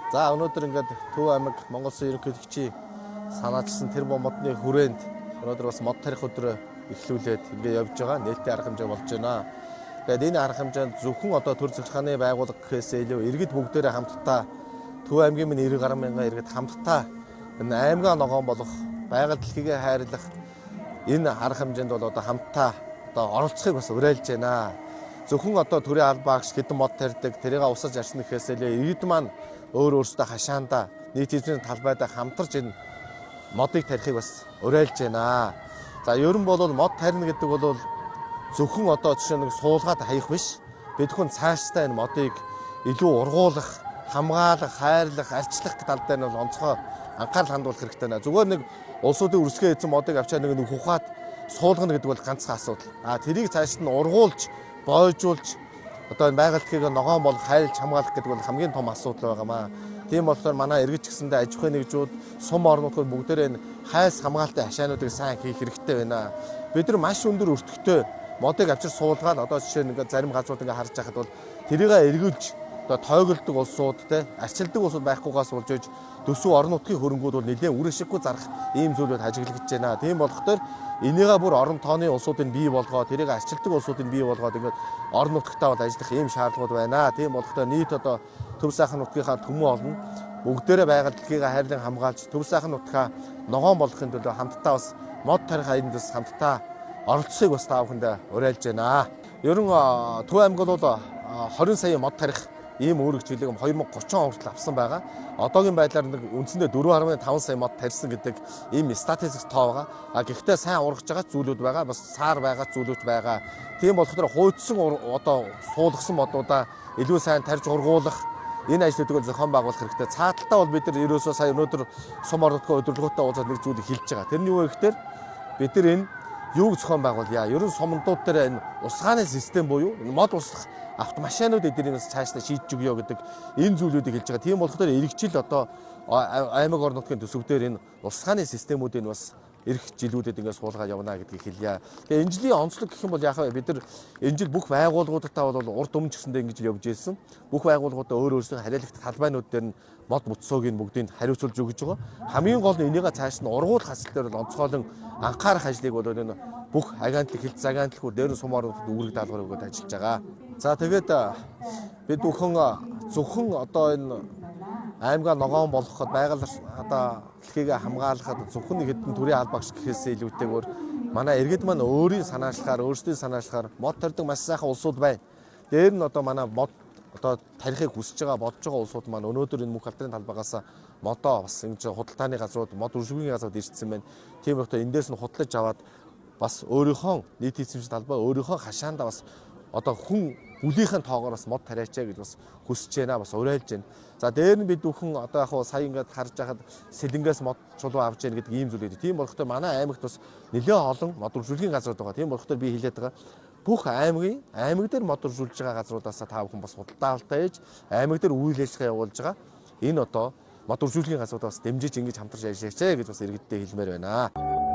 За өнөөдөр ингээд Төв аймаг Монгол Улсын ерөнхийлөгчийн санаачилсан тэр модны хүрээнд өнөөдөр бас мод тарих өдрөө эхлүүлээд ингээд явж байгаа. Нээлттэй арга хэмжээ болж байна. Тэгээд энэ арга хэмжээнд зөвхөн одоо төр захиргааны байгууллага гэхээс илүү иргэд бүгдээрээ хамтдаа Төв аймгийн минь 90 гаруй мянган иргэд хамтдаа энэ аймгаа ногоон болох байгаль дэлхийгээ хайрлах энэ арга хэмжээнд бол одоо хамтдаа одоо оролцохыг бас уриалж байна. Зөвхөн одоо төрийн албаагч хэдэн мод тарьдаг, тэрийг усаж арчна гэхээс илүү иргэд маань өөрөөсөө хашаандаа нийт эзэн талбайдаа хамтарч энэ модыг тарихыг бас уриалж байна. За ер нь бол мод тарина гэдэг бол зөвхөн одоо жишээ нэг суулгаад хаях биш. Бид хүн цаашдаа энэ модыг илүү ургуулах, хамгаалах, хайрлах, арчлах тал дээр нь онцгой анхаарал хандуулах хэрэгтэй байна. Зүгээр нэг улсуудын үрсгээ эзэн модыг авчаа нэг ухаад суулгана гэдэг бол ганцхан асуудал. Тэрийг цаашд нь ургуулж, бойжуулж одоо энэ байгаль дэлхийг ногоон болох хайлж хамгаалах гэдэг бол хамгийн том асуудал байгаамаа. Тийм болохоор манай иргэд ч гэсэндээ аж ахуйн нэгжүүд, сум орнуудад бүгдээрээ энэ хайлс хамгаалтын хашаануудыг сайн хийх хэрэгтэй байна. Бид нар маш өндөр өртөгтэй модыг авчир суулгаад одоо жишээ нь ингээд зарим газрууд ингээд харж байхад бол тэрийг эргүүлж одоо тойголдог улсууд те арчилдаг улсууд байхгүйгаас болж иж төсөв орон нутгийн хөрөнгүүд бол нэлээд үр ашиггүй зарах ийм зүйлүүд ажиглагдж байна. Тийм болохоор энийгээ бүр орон тооны улсуудыг бий болгоод тэрийг арчилдаг улсуудыг бий болгоод ингээд орон нутгатаа бол ажиллах ийм шаардлагууд байна. Тийм болохоор нийт одоо Төв сайхан нутгийнхаа төмөн олон бүгдээрээ байгаль дэлхийг хайрлан хамгаалж Төв сайхан нутгаа ногоон болгохын төлөө хамтдаа бас мод тарих аянд бас хамтдаа оролцохыг бас та бүхэндээ уриалж байна. Ер нь Төв аймаг бол 20 сая мод тарих ийм үүрэг чиглэг 2030 он хүртэл авсан байгаа. Одоогийн байдлаар нэг үндсэндээ 4.5 сая мод тарьсан гэдэг ийм статистик тоо байгаа. Гэхдээ сайн ургаж байгаа зүйлүүд байгаа, бас саар байгаа зүйлүүд байгаа. Тийм болохоор хуучин одоо суулгасан модуудаа илүү сайн тарьж ургуулах энэ ажлуудыг зохион байгуулах хэрэгтэй. Цааталтаа бол бид нар ерөөсөө сая өнөөдөр сум орнотгоо өдөрлөгөөтэй уулзаад нэг зүйлийг хэлж байгаа. Тэр нь юу вэ гэхээр бид нар энэ юуг зохион байгуулъя? Ерөн сумдууд дээр энэ усгааны систем буюу мод услах автомашинууд эднээс цаашдаа шийдэж өгье гэдэг энэ зүйлүүдийг хэлж байгаа. Тийм болохоор иргэжил одоо аймаг орон нутгийн төсөв дээр энэ усгааны системүүдийг бас эх жилүүдэд ингээд суулгаад явна гэдгийг хэлье. Тэгээ энэ жилийн онцлог гэх юм бол яхаа бид нар энэ жил бүх байгууллагуудаа бол урд өмнө ч гэсэндээ ингэж явж ирсэн. Бүх байгууллагуудаа өөрөөсөө хариуцлагатай талбайнууд дээр нь мод мөцөөгийн бүгдийг хариуцуулж өгж байгаа. Хамгийн гол нь энийгээ цааш нь ургуулах асуудал дээр бол онцгойлон анхаарах ажлыг бол энэ бүх агентлаг, хилц агентлагууд дээр нь сум орнуудад үүрэг даалгавар өгөөд ажиллаж байгаа. За тэгээд бид бүхэн зөвхөн одоо энэ аймгаа ногоон болгоход байгаль одоо дэлхийг хамгаалахад зөвхөн хэдэн төрийн албаагч гэхээс илүүтэйгээр манай иргэд маань өөрийн санаачлахаар өөрсдийн санаачлахаар мод тарьдаг маш сайхан улсууд байна. Дээр нь одоо манай мод одоо тарихыг хүсэж байгаа бодож байгаа улсууд маань өнөөдөр энэ мөнх алдрын талбайгаас модоо бас ингэж худалдааны газрууд, мод үржигчийн газрууд ирсэн байна. Тийм болохоор эндээс нь худалдаж аваад бас өөрийнхөө нийт эзэмшил талбай өөрийнхөө хашаандаа бас одоо хүн бүлийнхэн тоогоор бас мод тариачаа гэж бас хүсэж байна, бас уриалж байна. За дээр нь бид бүхэн одоо яг сая ингээд харж байхад сэлэнгээс мод чулуу авч яах гэдэг ийм зүйл үү. Тийм болохоор манай аймагт бас нэлээд олон мод үржүүлгийн газрууд байгаа. Тийм болохоор би хэлээд байгаа. Бүх аймаг дээр мод үржүүлж байгаа газруудаас та бүхэн бас худалдаалтаа хийж аймаг дээр үйл ажиллагаа явуулж байгаа. Энэ одоо мод үржүүлгийн газруудаас дэмжиж ингэж хамтарч ажиллаж гэж бас иргэддээ хэлмээр байна.